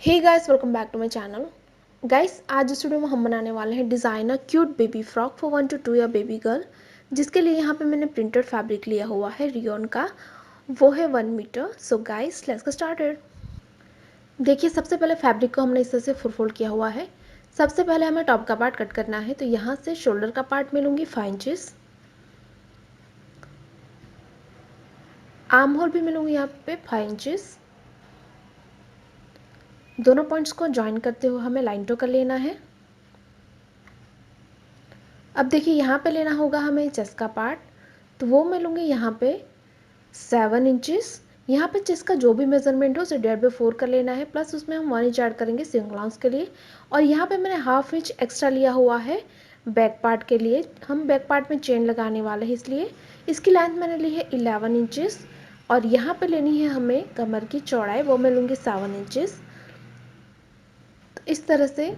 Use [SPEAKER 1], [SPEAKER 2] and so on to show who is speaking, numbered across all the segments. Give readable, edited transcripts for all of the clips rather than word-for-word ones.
[SPEAKER 1] Hey guys, welcome back to my channel. Guys, आज इस video में हम बनाने वाले हैं designer cute baby frock for 1 to 2 year baby girl, जिसके लिए यहाँ पे मैंने प्रिंटेड फैब्रिक लिया हुआ है रियोन का। वो है 1 metre. So guys, let's get started. देखिए, सबसे पहले फैब्रिक को हमने इस तरह से फोल्ड किया हुआ है। सबसे पहले हमें टॉप का पार्ट कट करना है, तो यहाँ से शोल्डर का पार्ट में लूँगी 5 इंचेस, आर्म होल भी मिलूँगी यहाँ पे 5 इंचेस। दोनों पॉइंट्स को ज्वाइन करते हुए हमें लाइन ड्रॉ कर लेना है। अब देखिए, यहाँ पे लेना होगा हमें चेस्ट का पार्ट, तो वो मैं लूँगी यहाँ पे 7 इंचेस। यहाँ पे चेस्ट का जो भी मेजरमेंट हो उसे 1.5/4 कर लेना है, प्लस उसमें हम 1 इंच ऐड करेंगे सिंगल आर्म्स के लिए। और यहाँ पे मैंने हाफ इंच एक्स्ट्रा लिया हुआ है बैक पार्ट के लिए। हम बैक पार्ट में चेन लगाने वाले हैं, इसलिए इसकी लेंथ मैंने ली है 11 इंचेस। और यहाँ पे लेनी है हमें कमर की चौड़ाई, वो मैं लूँगी 7 इंचेस। तो इस तरह से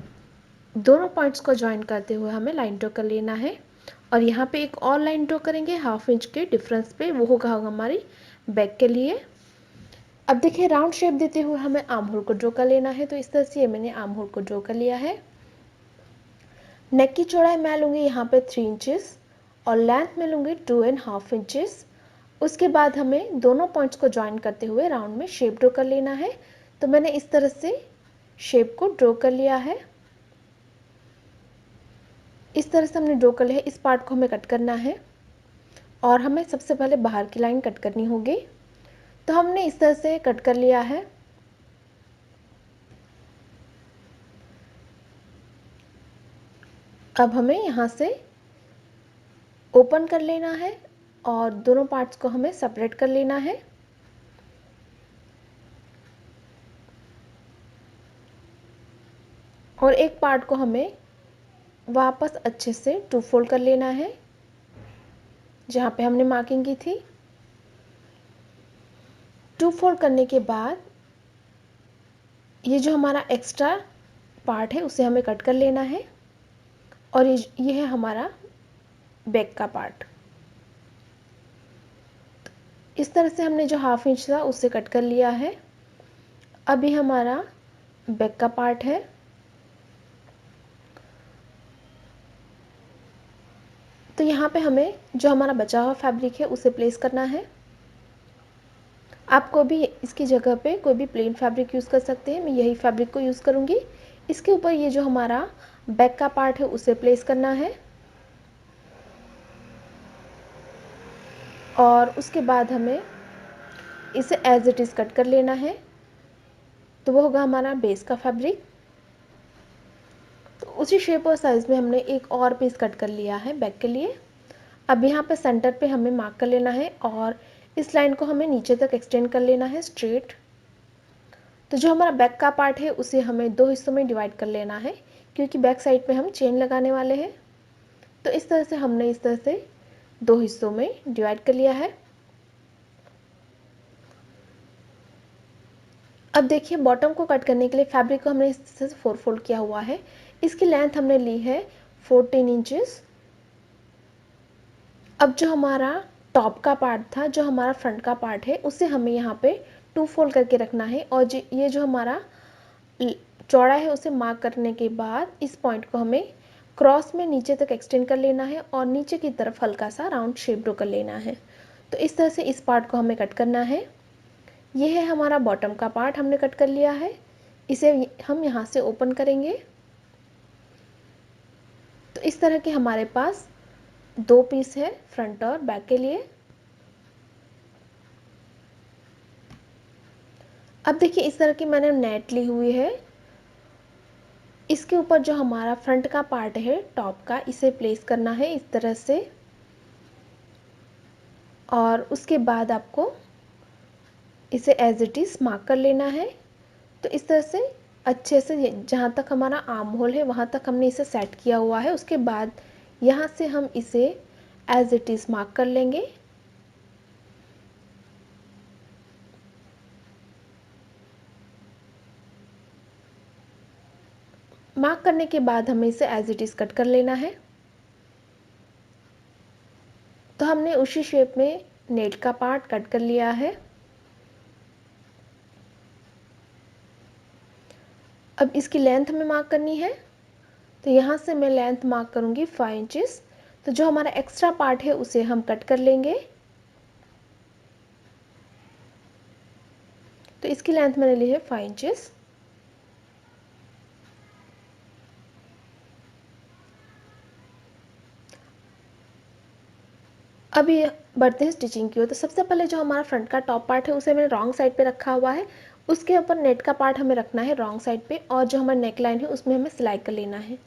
[SPEAKER 1] दोनों पॉइंट्स को ज्वाइन करते हुए हमें लाइन ड्रॉ कर लेना है। और यहाँ पे एक और लाइन ड्रॉ करेंगे हाफ इंच के डिफरेंस पे, वो होगा हमारी बैक के लिए। अब देखिए, राउंड शेप देते हुए हमें आर्म होल को ड्रॉ कर लेना है, तो इस तरह से मैंने आर्म होल को ड्रॉ कर लिया है। नेक की चौड़ाई मैं लूँगी यहाँ पे 3 इंचेस और लेंथ में लूँगी 2.5 इंचेस। उसके बाद हमें दोनों पॉइंट्स को ज्वाइन करते हुए राउंड में शेप ड्रॉ कर लेना है। तो मैंने इस तरह से शेप को ड्रॉ कर लिया है। इस तरह से हमने ड्रॉ कर लिया है। इस पार्ट को हमें कट करना है और हमें सबसे पहले बाहर की लाइन कट करनी होगी। तो हमने इस तरह से कट कर लिया है। अब हमें यहाँ से ओपन कर लेना है और दोनों पार्ट्स को हमें सेपरेट कर लेना है। और एक पार्ट को हमें वापस अच्छे से 2 फोल्ड कर लेना है जहाँ पे हमने मार्किंग की थी। 2 फोल्ड करने के बाद ये जो हमारा एक्स्ट्रा पार्ट है उसे हमें कट कर लेना है। और ये है हमारा बैक का पार्ट। इस तरह से हमने जो हाफ इंच था उससे कट कर लिया है। अब ये हमारा बैक का पार्ट है। तो यहाँ पे हमें जो हमारा बचा हुआ फैब्रिक है उसे प्लेस करना है। आप कोई भी इसकी जगह पे कोई भी प्लेन फैब्रिक यूज़ कर सकते हैं। मैं यही फैब्रिक को यूज़ करूँगी। इसके ऊपर ये जो हमारा बैक का पार्ट है उसे प्लेस करना है और उसके बाद हमें इसे एज इट इज़ कट कर लेना है। तो वो होगा हमारा बेस का फैब्रिक। तो उसी शेप और साइज़ में हमने एक और पीस कट कर लिया है बैक के लिए। अब यहाँ पे सेंटर पे हमें मार्क कर लेना है और इस लाइन को हमें नीचे तक एक्सटेंड कर लेना है स्ट्रेट। तो जो हमारा बैक का पार्ट है उसे हमें 2 हिस्सों में डिवाइड कर लेना है, क्योंकि बैक साइड पे हम चेन लगाने वाले हैं। तो इस तरह से हमने इस तरह से 2 हिस्सों में डिवाइड कर लिया है। अब देखिए, बॉटम को कट करने के लिए फैब्रिक को हमने इस तरह से 4 फोल्ड किया हुआ है। इसकी लेंथ हमने ली है 14 इंचेस। अब जो हमारा टॉप का पार्ट था, जो हमारा फ्रंट का पार्ट है, उसे हमें यहाँ पे 2 फोल्ड करके रखना है। और ये जो हमारा चौड़ा है उसे मार्क करने के बाद इस पॉइंट को हमें क्रॉस में नीचे तक एक्सटेंड कर लेना है और नीचे की तरफ हल्का सा राउंड शेप ड्रॉ कर लेना है। तो इस तरह से इस पार्ट को हमें कट करना है। ये है हमारा बॉटम का पार्ट, हमने कट कर लिया है। इसे हम यहाँ से ओपन करेंगे। तो इस तरह के हमारे पास 2 पीस है फ्रंट और बैक के लिए। अब देखिए, इस तरह की मैंने नेट ली हुई है। इसके ऊपर जो हमारा फ्रंट का पार्ट है टॉप का, इसे प्लेस करना है इस तरह से। और उसके बाद आपको इसे एज इट इज़ मार्क कर लेना है। तो इस तरह से अच्छे से जहाँ तक हमारा आर्म होल है वहाँ तक हमने इसे सेट किया हुआ है। उसके बाद यहाँ से हम इसे एज इट इज़ मार्क कर लेंगे। मार्क करने के बाद हमें इसे एज इट इज़ कट कर लेना है। तो हमने उसी शेप में नेट का पार्ट कट कर लिया है। अब इसकी लेंथ हमें मार्क करनी है, तो यहाँ से मैं लेंथ मार्क करूँगी 5 इंचेस। तो जो हमारा एक्स्ट्रा पार्ट है उसे हम कट कर लेंगे। तो इसकी लेंथ मैंने ली है 5 इंचेस। अब ये बढ़ते हैं स्टिचिंग की ओर। तो सबसे पहले जो हमारा फ्रंट का टॉप पार्ट है उसे मैंने रॉन्ग साइड पे रखा हुआ है, उसके ऊपर नेट का पार्ट हमें रखना है रॉन्ग साइड पे, और जो हमारा नेक लाइन है उसमें हमें सिलाई कर लेना है।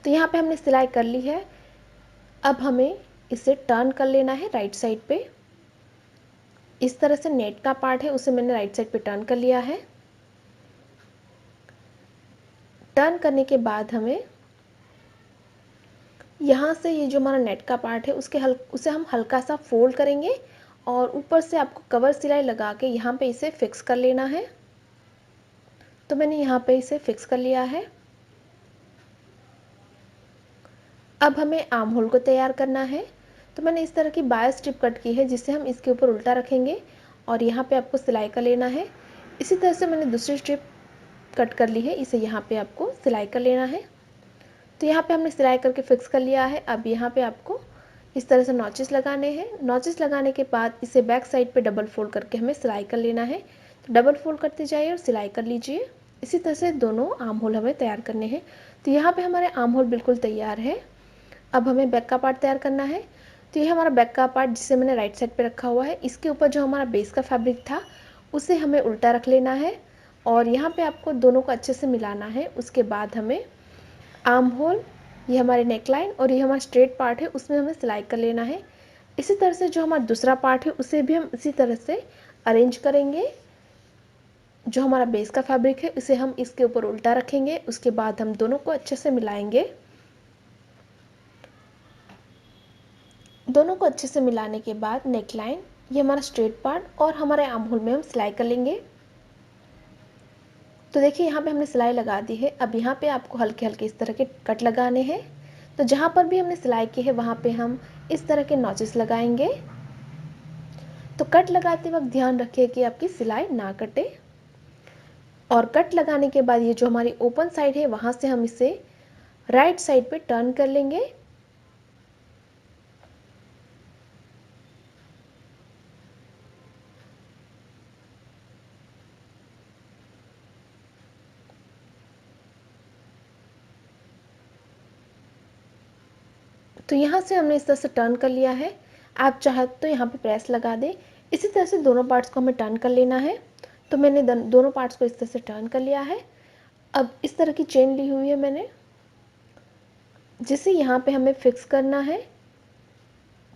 [SPEAKER 1] तो यहाँ पे हमने सिलाई कर ली है। अब हमें इसे टर्न कर लेना है राइट साइड पे। इस तरह से नेट का पार्ट है उसे मैंने राइट साइड पे टर्न कर लिया है। टर्न करने के बाद हमें यहाँ से ये जो हमारा नेट का पार्ट है उसे हम हल्का सा फोल्ड करेंगे और ऊपर से आपको कवर सिलाई लगा के यहाँ पे इसे फिक्स कर लेना है। तो मैंने यहाँ पे इसे फिक्स कर लिया है। अब हमें आर्म होल को तैयार करना है। तो मैंने इस तरह की बाय स्ट्रिप कट की है जिसे हम इसके ऊपर उल्टा रखेंगे और यहाँ पे आपको सिलाई कर लेना है। इसी तरह से मैंने दूसरी स्ट्रिप कट कर ली है, इसे यहाँ पे आपको सिलाई कर लेना है। तो यहाँ पे हमने सिलाई करके फिक्स कर लिया है। अब यहाँ पे आपको इस तरह से नॉचेस लगाने हैं। नॉचेस लगाने के बाद इसे बैक साइड पे डबल फोल्ड करके हमें सिलाई कर लेना है। तो डबल फोल्ड करते जाइए और सिलाई कर लीजिए। इसी तरह से दोनों आर्म होल हमें तैयार करने हैं। तो यहाँ पे हमारे आर्म होल बिल्कुल तैयार है। अब हमें बैक का पार्ट तैयार करना है। तो ये हमारा बैक का पार्ट जिसे मैंने राइट साइड पे रखा हुआ है, इसके ऊपर जो हमारा बेस का फैब्रिक था उसे हमें उल्टा रख लेना है और यहाँ पे आपको दोनों को अच्छे से मिलाना है। उसके बाद हमें आर्म होल, ये हमारे नेक लाइन और ये हमारा स्ट्रेट पार्ट है उसमें हमें सिलाई कर लेना है। इसी तरह से जो हमारा दूसरा पार्ट है उसे भी हम इसी तरह से अरेंज करेंगे। जो हमारा बेस का फैब्रिक है उसे हम इसके ऊपर उल्टा रखेंगे। उसके बाद हम दोनों को अच्छे से मिलाएंगे। दोनों को अच्छे से मिलाने के बाद नेक लाइन, ये हमारा स्ट्रेट पार्ट और हमारे आर्म होल में हम सिलाई कर लेंगे। तो देखिए यहाँ पे हमने सिलाई लगा दी है। अब यहाँ पे आपको हल्के हल्के इस तरह के कट लगाने हैं। तो जहाँ पर भी हमने सिलाई की है वहाँ पे हम इस तरह के नॉचेस लगाएंगे। तो कट लगाते वक्त ध्यान रखिए कि आपकी सिलाई ना कटे। और कट लगाने के बाद ये जो हमारी ओपन साइड है वहाँ से हम इसे राइट साइड पे टर्न कर लेंगे। तो यहाँ से हमने इस तरह से टर्न कर लिया है। आप चाहे तो यहाँ पे प्रेस लगा दें। इसी तरह से दोनों पार्ट्स को हमें टर्न कर लेना है। तो मैंने दोनों पार्ट्स को इस तरह से टर्न कर लिया है। अब इस तरह की चेन ली हुई है मैंने, जिसे यहाँ पे हमें फिक्स करना है।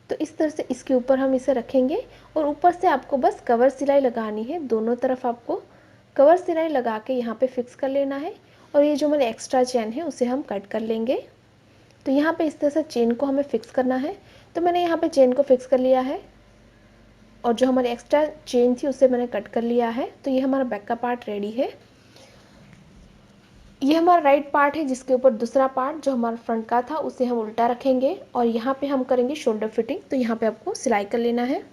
[SPEAKER 1] तो इस तरह से इसके ऊपर हम इसे रखेंगे और ऊपर से आपको बस कवर सिलाई लगानी है। दोनों तरफ आपको कवर सिलाई लगा के यहाँ पे फिक्स कर लेना है और ये जो मैंने एक्स्ट्रा चेन है उसे हम कट कर लेंगे। तो यहाँ पे इस तरह से चेन को हमें फिक्स करना है। तो मैंने यहाँ पे चेन को फिक्स कर लिया है और जो हमारी एक्स्ट्रा चेन थी उसे मैंने कट कर लिया है। तो ये हमारा बैक का पार्ट रेडी है। ये हमारा राइट पार्ट है जिसके ऊपर दूसरा पार्ट जो हमारा फ्रंट का था उसे हम उल्टा रखेंगे और यहाँ पे हम करेंगे शोल्डर फिटिंग। तो यहाँ पे आपको सिलाई कर लेना है।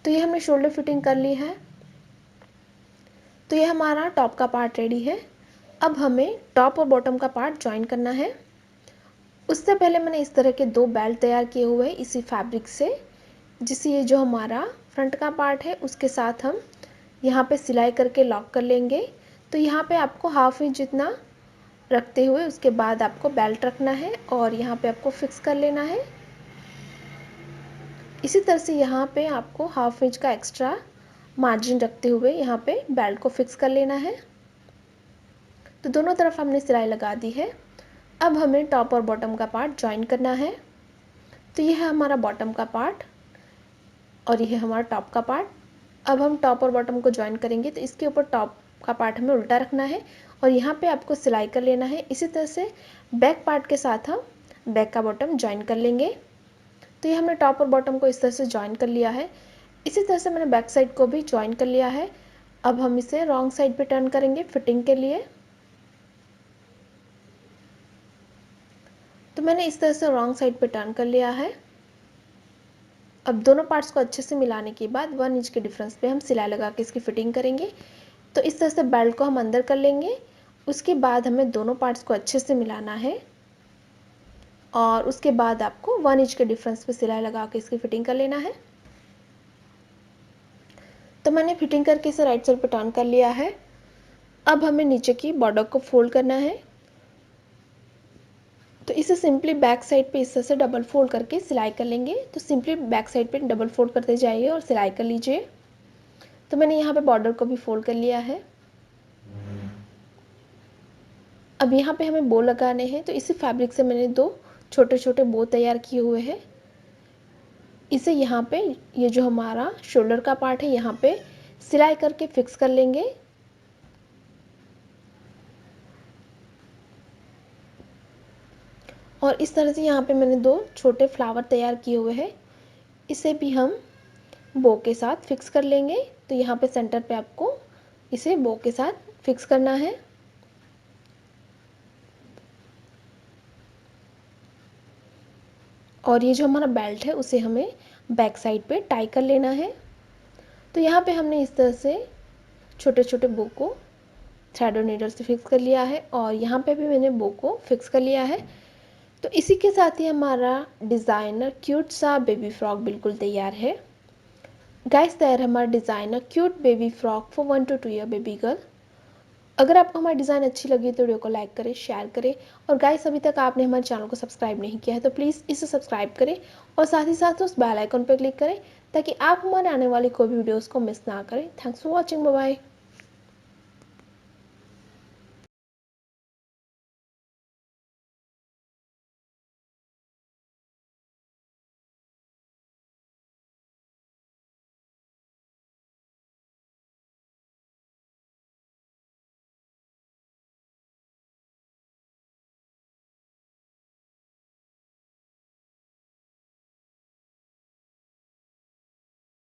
[SPEAKER 1] तो ये हमने शोल्डर फिटिंग कर ली है। तो ये हमारा टॉप का पार्ट रेडी है। अब हमें टॉप और बॉटम का पार्ट ज्वाइन करना है। उससे पहले मैंने इस तरह के दो बेल्ट तैयार किए हुए हैं इसी फैब्रिक से, जिससे ये जो हमारा फ्रंट का पार्ट है उसके साथ हम यहाँ पे सिलाई करके लॉक कर लेंगे। तो यहाँ पे आपको हाफ इंच जितना रखते हुए उसके बाद आपको बेल्ट रखना है और यहाँ पे आपको फिक्स कर लेना है। इसी तरह से यहाँ पे आपको हाफ इंच का एक्स्ट्रा मार्जिन रखते हुए यहाँ पे बेल्ट को फिक्स कर लेना है। तो दोनों तरफ हमने सिलाई लगा दी है। अब हमें टॉप और बॉटम का पार्ट ज्वाइन करना है। तो यह है हमारा बॉटम का पार्ट और यह है हमारा टॉप का पार्ट। अब हम टॉप और बॉटम को ज्वाइन करेंगे। तो इसके ऊपर टॉप का पार्ट हमें उल्टा रखना है और यहाँ पे आपको सिलाई कर लेना है। इसी तरह से बैक पार्ट के साथ हम बैक का बॉटम ज्वाइन कर लेंगे। तो ये हमने टॉप और बॉटम को इस तरह से ज्वाइन कर लिया है। इसी तरह से मैंने बैक साइड को भी ज्वाइन कर लिया है। अब हम इसे रॉन्ग साइड पे टर्न करेंगे फिटिंग के लिए। तो मैंने इस तरह से रॉन्ग साइड पे टर्न कर लिया है। अब दोनों पार्ट्स को अच्छे से मिलाने के बाद 1 इंच के डिफरेंस पे हम सिलाई लगा के इसकी फिटिंग करेंगे। तो इस तरह से बेल्ट को हम अंदर कर लेंगे उसके बाद हमें दोनों पार्ट्स को अच्छे से मिलाना है और उसके बाद आपको 1 इंच के डिफरेंस पे सिलाई लगा के इसकी फिटिंग कर लेना है। तो मैंने फिटिंग करके इसे राइट साइड पे टर्न कर लिया है। अब हमें नीचे की बॉर्डर को फोल्ड करना है। तो इसे सिंपली बैक साइड पे इस तरह से डबल फोल्ड करके सिलाई कर लेंगे। तो सिंपली बैक साइड पे डबल फोल्ड करते जाइए और सिलाई कर लीजिए। तो मैंने यहाँ पे बॉर्डर को भी फोल्ड कर लिया है। अब यहाँ पे हमें बो लगाने हैं। तो इसी फैब्रिक से मैंने 2 छोटे छोटे बो तैयार किए हुए हैं। इसे यहाँ पे ये जो हमारा शोल्डर का पार्ट है यहाँ पे सिलाई करके फिक्स कर लेंगे। और इस तरह से यहाँ पे मैंने 2 छोटे फ्लावर तैयार किए हुए हैं। इसे भी हम बो के साथ फिक्स कर लेंगे। तो यहाँ पे सेंटर पे आपको इसे बो के साथ फिक्स करना है। और ये जो हमारा बेल्ट है उसे हमें बैक साइड पे टाई कर लेना है। तो यहाँ पे हमने इस तरह से छोटे छोटे बो को थ्रेड और नीडल से फिक्स कर लिया है और यहाँ पे भी मैंने बो को फिक्स कर लिया है। तो इसी के साथ ही हमारा डिज़ाइनर क्यूट सा बेबी फ्रॉक बिल्कुल तैयार है। गाइस, तैयार हमारा designer cute baby frock for 1 to 2 year baby girl. अगर आपको हमारी डिज़ाइन अच्छी लगी तो वीडियो को लाइक करें, शेयर करें और गाइस अभी तक आपने हमारे चैनल को सब्सक्राइब नहीं किया है तो प्लीज़ इसे सब्सक्राइब करें और साथ ही साथ उस बेल आइकन पर क्लिक करें ताकि आप हमारे आने वाली कोई भी वीडियोज़ को मिस ना करें। Thanks for watching. Bye bye.